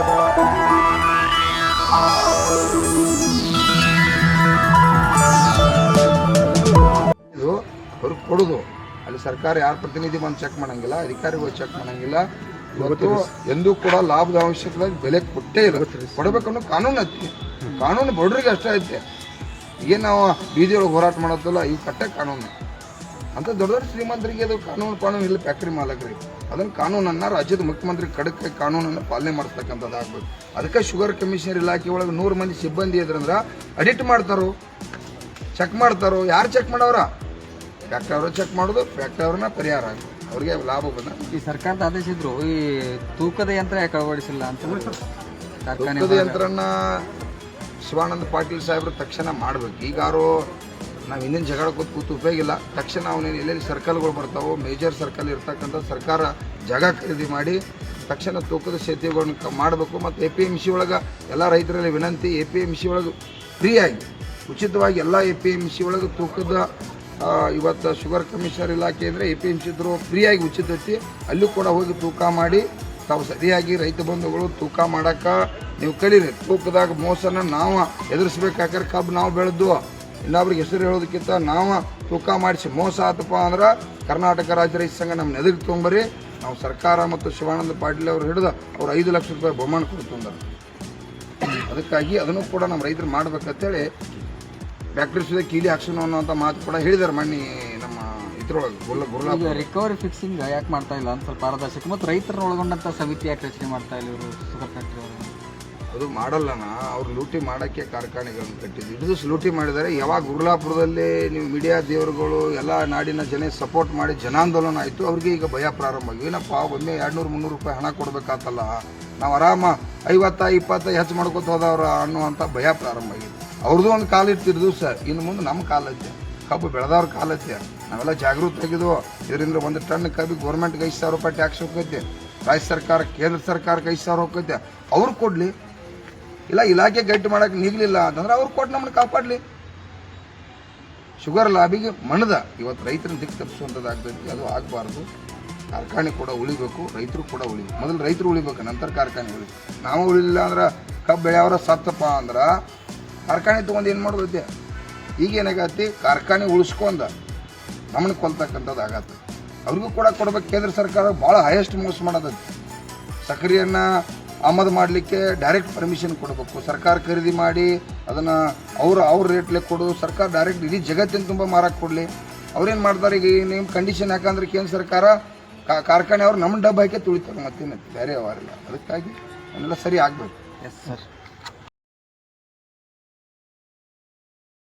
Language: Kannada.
ಇದು ಅವ್ರಿಗೆ ಕೊಡೋದು ಅಲ್ಲಿ ಸರ್ಕಾರ ಯಾರು ಪ್ರತಿನಿಧಿ ಬಂದು ಚೆಕ್ ಮಾಡಂಗಿಲ್ಲ, ಅಧಿಕಾರಿಗಳು ಚೆಕ್ ಮಾಡಂಗಿಲ್ಲ. ಇವತ್ತು ಎಂದೂ ಕೂಡ ಲಾಭದ ಅವಶ್ಯಕವಾಗಿ ಬೆಲೆ ಕೊಟ್ಟೇ ಇಲ್ಲ. ಕೊಡಬೇಕನ್ನೋ ಕಾನೂನು ಐತಿ, ಕಾನೂನು ಬಡ್ರಿಗೆ ಅಷ್ಟೇ ಐತೆ. ಏನು ನಾವು ಬೀದಿಯೊಳಗೆ ಹೋರಾಟ ಮಾಡೋದಲ್ಲ, ಇವು ಕಟ್ಟೆ ಕಾನೂನು ಅಂತ ದೊಡ್ಡ ದೊಡ್ಡ ಶ್ರೀಮಂತರಿಗೆ ಅದು ಕಾನೂನು ಇಲ್ಲ. ಫ್ಯಾಕ್ಟ್ರಿ ಮಾಲಕರಿಗೆ ಅದನ್ನು ಕಾನೂನನ್ನು ರಾಜ್ಯದ ಮುಖ್ಯಮಂತ್ರಿ ಖಡಕ್ ಕಾನೂನನ್ನು ಪಾಲನೆ ಮಾಡಿಸ್ತಕ್ಕಂಥದ್ದು ಆಗ್ಬೇಕು. ಅದಕ್ಕೆ ಶುಗರ್ ಕಮಿಷನರ್ ಇಲಾಖೆ ಒಳಗೆ 100 ಮಂದಿ ಸಿಬ್ಬಂದಿ ಇದ್ರಂದ್ರೆ ಅಡಿಟ್ ಮಾಡ್ತಾರೋ, ಚೆಕ್ ಮಾಡ್ತಾರೋ. ಯಾರು ಚೆಕ್ ಮಾಡವ್ರ? ಫ್ಯಾಕ್ಟ್ರಿ ಅವರು ಚೆಕ್ ಮಾಡೋದು, ಫ್ಯಾಕ್ಟ್ರಿ ಅವ್ರನ್ನ ಪರಿಹಾರ ಆಗುತ್ತೆ, ಅವ್ರಿಗೆ ಲಾಭ ಬಂದ. ಈ ಸರ್ಕಾರದ ಆದೇಶ ಇದ್ರು ಈ ತೂಕದ ಯಂತ್ರ ಯಾಕೆ ಅಳವಡಿಸಿಲ್ಲ ಅಂತ. ತೂಕದ ಯಂತ್ರನ ಶಿವಾನಂದ ಪಾಟೀಲ್ ಸಾಹೇಬ್ರು ತಕ್ಷಣ ಮಾಡ್ಬೇಕು. ಈಗಾರು ನಾವು ಇನ್ನೇನು ಜಗಳ ಕೂತು ಉಪಯೋಗ ಇಲ್ಲ. ತಕ್ಷಣ ಅವನೇನು ಎಲ್ಲೆಲ್ಲಿ ಸರ್ಕಲ್ಗಳು ಬರ್ತಾವೋ, ಮೇಜರ್ ಸರ್ಕಲ್ ಇರ್ತಕ್ಕಂಥ ಸರ್ಕಾರ ಜಾಗ ಖರೀದಿ ಮಾಡಿ ತಕ್ಷಣ ತೂಕದ ಸೇತುವೆಗಳನ್ನ ಮಾಡಬೇಕು. ಮತ್ತು APMC ಒಳಗೆ ಎಲ್ಲ ರೈತರಲ್ಲಿ ವಿನಂತಿ, APMC ಒಳಗೆ ಫ್ರೀಯಾಗಿ ಉಚಿತವಾಗಿ ಎಲ್ಲ APMC ಒಳಗೆ ತೂಕದ ಇವತ್ತು ಶುಗರ್ ಕಮಿಷನರ್ ಇಲಾಖೆ ಅಂದರೆ APMC ಇದ್ರು ಫ್ರೀಯಾಗಿ ಉಚಿತ ಐತಿ. ಅಲ್ಲೂ ಕೂಡ ಹೋಗಿ ತೂಕ ಮಾಡಿ ತಾವು ಸರಿಯಾಗಿ ರೈತ ಬಂಧುಗಳು ತೂಕ ಮಾಡೋಕ್ಕೆ ನೀವು ಕಲೀರಿ. ತೂಕದಾಗ ಮೋಸನ ನಾವು ಎದುರಿಸ್ಬೇಕಾದ್ರೆ ಕಬ್ಬು ನಾವು ಬೆಳೆದು ಇನ್ನೊಬ್ರಿಗೆ ಹೆಸರು ಹೇಳೋದಕ್ಕಿಂತ ನಾವು ತೂಕ ಮಾಡಿಸಿ ಮೋಸ ಆತಪ್ಪ ಅಂದ್ರೆ ಕರ್ನಾಟಕ ರಾಜ್ಯ ರೈತ ಸಂಘ ನಮ್ಮ ಎದುರಿಗೆ ತೊಗೊಂಬರಿ. ನಾವು ಸರ್ಕಾರ ಮತ್ತು ಶಿವಾನಂದ ಪಾಟೀಲ್ ಅವರು ಹಿಡಿದು ಅವ್ರು 5 ಲಕ್ಷ ರೂಪಾಯಿ ಬಹುಮಾನ ಕೊಡ್ತಂದ್ರೆ ಅದಕ್ಕಾಗಿ ಅದನ್ನು ಕೂಡ ನಮ್ಮ ರೈತರು ಮಾಡ್ಬೇಕಂತೇಳಿ ಫ್ಯಾಕ್ಟ್ರಿ ಸುದ ಕೀಲಿ ಹಾಕ್ಸೋಣ ಅನ್ನೋಂಥ ಮಾತು ಕೂಡ ಹೇಳಿದ್ದಾರೆ ಮಣ್ಣಿ ನಮ್ಮ ಇದ್ರೊಳಗೆ. ರಿಕವರಿ ಫಿಕ್ಸಿಂಗ್ ಯಾಕೆ ಮಾಡ್ತಾ ಇಲ್ಲ ಅಂತ ಸ್ವಲ್ಪ ಪಾರದರ್ಶಕ ಮತ್ತು ರೈತರನ್ನ ಒಳಗೊಂಡಂಥ ಸಮಿತಿ ಯಾಕೆ ರಚನೆ ಮಾಡ್ತಾ ಇಲ್ಲ ಇವರು ಶುಗರ್ ಫ್ಯಾಕ್ಟ್ರಿ ಅವರು? ಅದು ಮಾಡಲ್ಲನ, ಅವ್ರು ಲೂಟಿ ಮಾಡೋಕ್ಕೆ ಕಾರ್ಖಾನೆಗಳನ್ನು ಕಟ್ಟಿದ್ದು ಹಿಡಿದು ಲೂಟಿ ಮಾಡಿದ್ದಾರೆ. ಯಾವಾಗ ಗುರುಲಾಪುರದಲ್ಲಿ ನೀವು ಮೀಡಿಯಾ ದೇವರುಗಳು ಎಲ್ಲ ನಾಡಿನ ಜನ ಸಪೋರ್ಟ್ ಮಾಡಿ ಜನಾಂದೋಲನ ಆಯಿತು, ಅವ್ರಿಗೆ ಈಗ ಭಯ ಪ್ರಾರಂಭ ಆಗಿ ಏನಪ್ಪ ಒಮ್ಮೆ 200-300 ರೂಪಾಯಿ ಹಣ ಕೊಡಬೇಕಾತಲ್ಲ, ನಾವು ಆರಾಮ 50-20 ಹೆಚ್ಚು ಮಾಡ್ಕೊತ ಹೋದವ್ರ ಅನ್ನುವಂಥ ಭಯ ಪ್ರಾರಂಭ ಆಗಿದೆ. ಅವ್ರದ್ದು ಒಂದು ಕಾಲ ಇರ್ತಿರ್ದು ಸರ್, ಇನ್ನು ಮುಂದೆ ನಮ್ಮ ಕಾಲ ಐತೆ, ಕಬ್ಬು ಬೆಳೆದವ್ರ ಕಾಲ ಐತೆ. ನಾವೆಲ್ಲ ಜಾಗೃತಿ ಆಗಿದ್ವು. ಇದರಿಂದ 1 ಟನ್ ಕಬ್ಬಿಗೆ ಗೌರ್ಮೆಂಟ್ಗೆ 5,000 ರೂಪಾಯಿ ಟ್ಯಾಕ್ಸ್ ಹೋಗ್ತೈತೆ, ರಾಜ್ಯ ಸರ್ಕಾರ ಕೇಂದ್ರ ಸರ್ಕಾರಕ್ಕೆ 5,000 ಹೋಗ್ತೈತೆ. ಅವ್ರು ಕೊಡಲಿ, ಇಲ್ಲ ಇಲಾಖೆ ಗಟ್ಟಿ ಮಾಡೋಕೆ ನಿಗಲಿಲ್ಲ ಅಂತಂದ್ರೆ ಅವ್ರು ಕೊಟ್ಟು ನಮ್ಮನ್ನು ಕಾಪಾಡಲಿ. ಶುಗರ್ ಲಾಬಿಗೆ ಮಣದ ಇವತ್ತು ರೈತರನ್ನ ದಿಕ್ಕು ತಪ್ಪಿಸುವಂಥದ್ದಾಗ್ತೈತಿ, ಅದು ಆಗಬಾರ್ದು. ಕಾರ್ಖಾನೆ ಕೂಡ ಉಳಿಬೇಕು, ರೈತರು ಕೂಡ ಉಳಿಬೇಕು. ಮೊದಲು ರೈತರು ಉಳಿಬೇಕು, ನಂತರ ಕಾರ್ಖಾನೆ ಉಳಿಬೇಕು. ನಾವು ಉಳಿಲಿಲ್ಲ ಅಂದ್ರೆ ಕಬ್ಬು ಬೆಳೆಯವ್ರ ಸತ್ತಪ್ಪ ಅಂದ್ರೆ ಕಾರ್ಖಾನೆ ತೊಗೊಂಡು ಏನು ಮಾಡೋದೈತೆ? ಈಗೇನಾಗತ್ತಿ, ಕಾರ್ಖಾನೆ ಉಳಿಸ್ಕೊಂಡ ನಮ್ಮನ್ನು ಕೊಲ್ತಕ್ಕಂಥದ್ದು ಆಗತ್ತೆ. ಅವ್ರಿಗೂ ಕೂಡ ಕೊಡ್ಬೇಕು. ಕೇಂದ್ರ ಸರ್ಕಾರ ಭಾಳ ಹೈಯೆಸ್ಟ್ ಮೋಸ ಮಾಡೋದೈತಿ. ಸಕ್ಕರೆಯನ್ನು ಆಮದು ಮಾಡಲಿಕ್ಕೆ ಡೈರೆಕ್ಟ್ ಪರ್ಮಿಷನ್ ಕೊಡಬೇಕು. ಸರ್ಕಾರ ಖರೀದಿ ಮಾಡಿ ಅದನ್ನು ಅವ್ರ ರೇಟ್ಲೆ ಕೊಡೋದು. ಸರ್ಕಾರ ಡೈರೆಕ್ಟ್ ಇಡೀ ಜಗತ್ತಿನ ತುಂಬ ಮಾರಕ್ಕೆ ಕೊಡಲಿ. ಅವ್ರೇನು ಮಾಡ್ತಾರೆ, ಈಗ ನಿಮ್ಮ ಕಂಡೀಷನ್ ಯಾಕಂದ್ರೆ ಕೇಂದ್ರ ಸರ್ಕಾರ ಕಾರ್ಖಾನೆ ಅವ್ರು ನಮ್ಮ ಡಬ್ಬ ಹಾಕಿ ತುಳಿತಾರೆ, ಮತ್ತೇನು ಬೇರೆ ಅವರಿಲ್ಲ. ಅದಕ್ಕಾಗಿ ಅವನ್ನೆಲ್ಲ ಸರಿ ಆಗಬೇಕು. Yes sir.